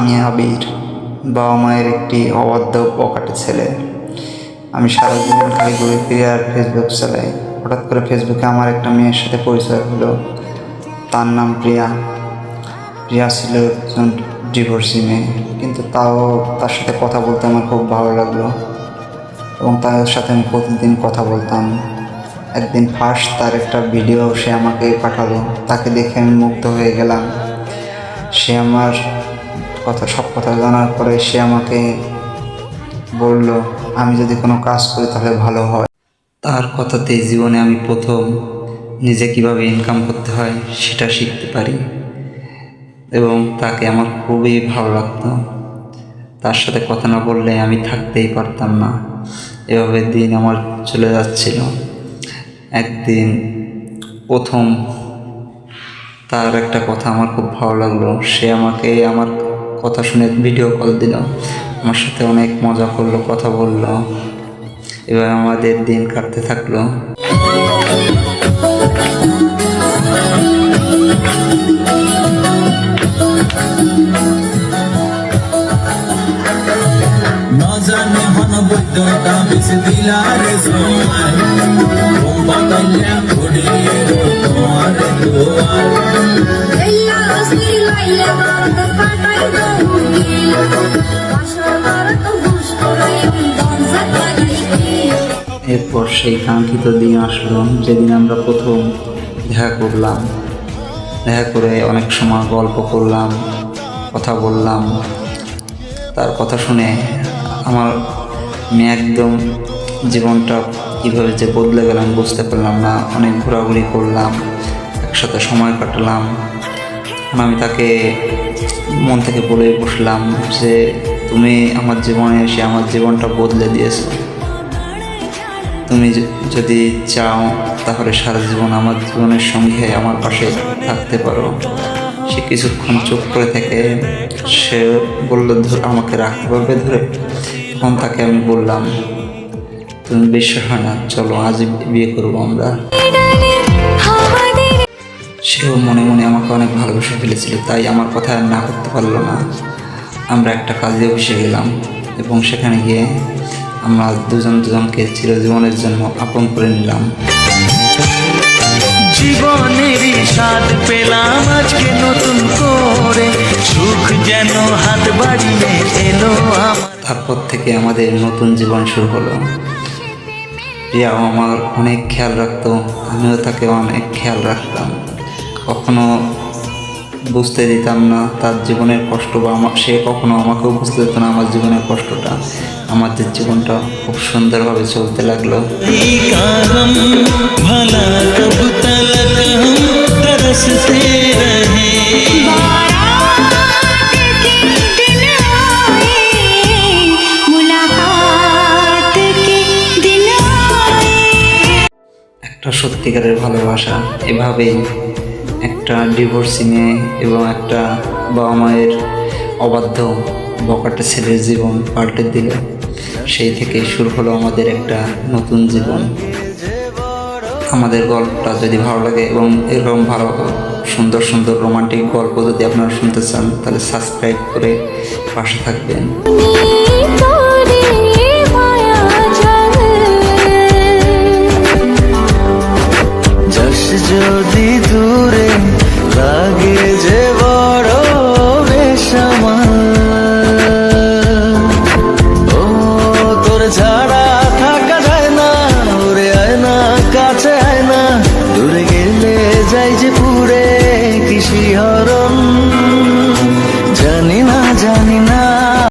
আমি আবির, বাবা মায়ের একটি অবাধ্য বখাটে ছেলে। আমি সারাদিন খালি ঘুরে ফিরে আর ফেসবুক চালাই। হঠাৎ করে ফেসবুকে আমার একটা মেয়ের সাথে পরিচয় হলো। তার নাম প্রিয়া। প্রিয়া ছিল একজন ডিভোর্সি মেয়ে, কিন্তু তার সাথে কথা বলতে আমার খুব ভালো লাগলো এবং তার সাথে আমি প্রতিদিন কথা বলতাম। একদিন ফার্স্ট তার একটা ভিডিও সে আমাকে পাঠালো, তাকে দেখে আমি মুগ্ধ হয়ে গেলাম। সে আমার সব কথা জানার পরে সে আমাকে বলল আমি যদি কোনো কাজ করি তাহলে ভালো হয়। তার কথাতেই জীবনে আমি প্রথম নিজে কিভাবে ইনকাম করতে হয় সেটা শিখতে পারি এবং তাকে আমার খুবই ভালো লাগতো। তার সাথে কথা না বললে আমি থাকতেই পারতাম না। এভাবে দিন আমার চলে যাচ্ছিল। একদিন প্রথম তার একটা কথা আমার খুব ভালো লাগলো। সে আমাকে আমার কথা শুনে ভিডিও কল দিল, আমার সাথে অনেক মজা করলো, কথা বলল। এবার আমাদের দিন কাটতে থাকলো। এরপর সেই কাঙ্ক্ষিত দিন আসলো, যেদিন আমরা প্রথম দেখা করলাম। দেখা করে অনেক সময় গল্প করলাম, কথা বললাম। তার কথা শুনে আমার একদম জীবনটা কীভাবে যে বদলে গেলাম বুঝতে পারলাম না। অনেক ঘোরাঘুরি করলাম, একসাথে সময় কাটালাম। আমি তাকে মন থেকে বলে বসলাম যে তুমি আমার জীবনে এসে আমার জীবনটা বদলে দিয়েছো। তুমি যদি চাও তাহলে সারা জীবন আমার জীবনের সঙ্গে আমার পাশে থাকতে পারো। সে কিছুক্ষণ চুপ করে থেকে সে বলল আমাকে রাখতে পারবে ধরে। তখন তাকে আমি বললাম তুমি বিশ্বাস হয় না, চলো আজ বিয়ে করবো আমরা। সেও মনে মনে আমাকে অনেক ভালোবেসে ফেলেছিল, তাই আমার কথা আর না করতে পারলো না। আমরা একটা কাজে অফিসে গেলাম এবং সেখানে গিয়ে আমরা দুজনকে চিরজীবনের জন্য আপন করে নিলাম। জীবনের স্বাদ পেলাম আজকে নতুন করে, সুখ যেন হাত বাড়িয়ে এলো আমার। তারপর থেকে আমাদের নতুন জীবন শুরু হলো। প্রিয়াও আমার অনেক খেয়াল রাখতো, আমিও তাকে অনেক খেয়াল রাখতাম। কখনো বুঝতে দিতাম না তার জীবনের কষ্ট, বা সে কখনো আমাকেও বুঝতে দিত না আমার জীবনের কষ্টটা। আমাদের জীবনটা খুব সুন্দরভাবে চলতে লাগলো। একটা সত্যিকারের ভালোবাসা এভাবেই একটা ডিভোর্সি মেয়ে এবং একটা বাবা মায়ের অবাধ্য বখাটে ছেলের জীবন পাল্টে দিল। সেই থেকে শুরু হলো আমাদের একটা নতুন জীবন। আমাদের গল্পটা যদি ভালো লাগে এবং এরকম ভালো সুন্দর সুন্দর রোমান্টিক গল্প যদি আপনারা শুনতে চান তাহলে সাবস্ক্রাইব করে পাশে থাকবেন। যদি দূরে লাগে যে বড় বেসামাল, ও তোর ছাড়া থাকা যায় না, ওরে আয় না কাছে আয় না, দূরে গেলে যাই যে পুরে কৃষি হয়।